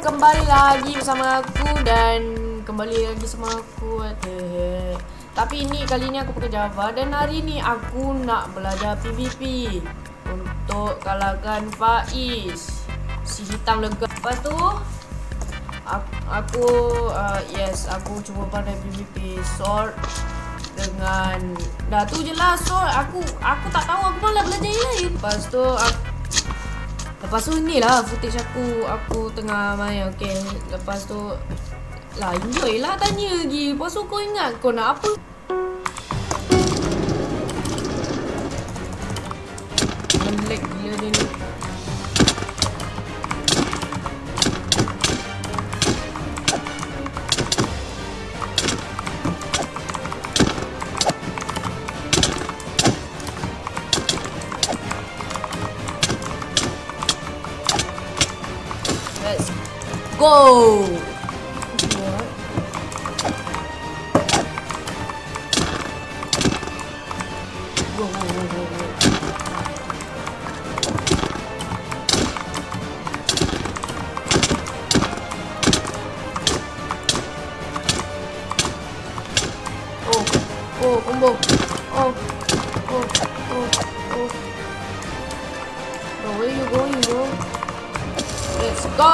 kembali lagi bersama aku dan kembali lagi sama aku. Tapi kali ini aku pakai Java dan hari ini aku nak belajar PvP untuk kalahkan Faiz, si hitam lega. Lepas tu aku cuba pandai PvP sword dengan dah tu je lah sword. Aku tak tahu, aku malah belajar yang lain. Lepas tu ni lah footage aku tengah main. Okay, lepas tu lah enjoy lah tanya lagi. Lepas tu kau ingat kau nak apa? Lag gila dia ni. Let's go. Oh, combo. Oh. Bro, where you going, bro? Let's go.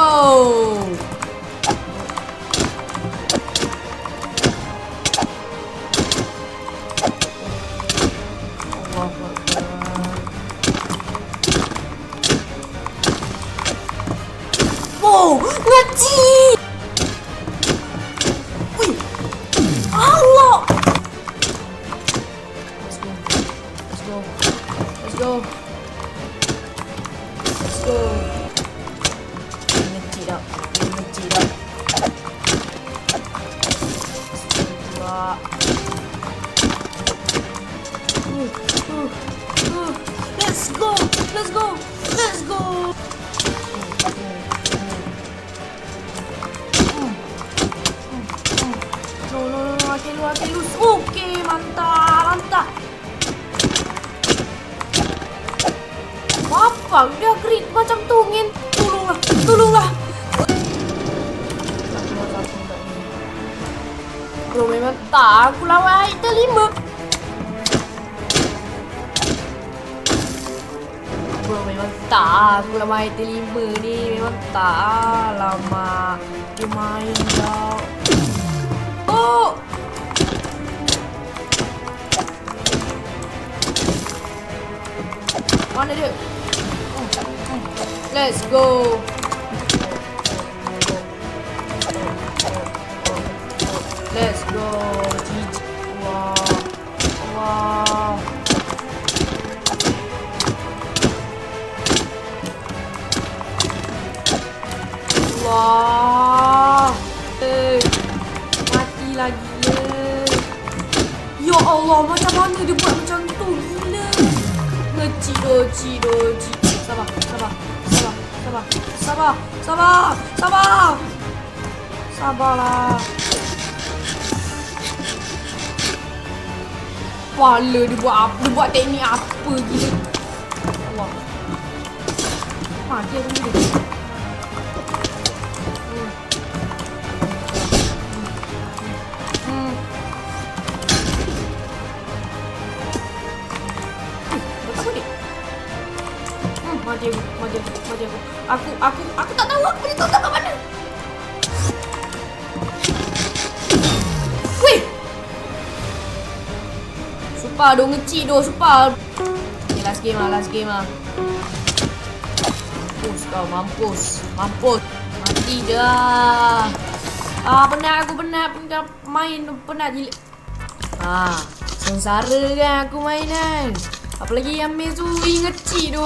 Wow, ngaji. Wih, Allah. Let's go. Ngecit dah. Let's go. No, hati lu. Okey, mantap. Apa dia crit macam tu, ngin. Tolonglah. Bro, memang tak aku lawan item 5. Bro, memang tak aku lawan item 5 ni. Memang tak. Lama dia main dah. Oh, mana dia? Let's go. Let's go. GG. Wow. Mati lagi ya. Ya Allah, macam mana dia buat macam tu? Gila. Ngeci doji. Sabarlah. Pala dia buat teknik apa gila. Allah. Dia dulu dia. Mati aku. Aku tak tahu aku boleh tolong kat mana. Weh. Super dong ngeci doh, super. Okay, last game lah. Mampus. Mati dah. Penat main, penat gila. Sengsara kan aku main kan. Apalagi yang main tu ngeci doh.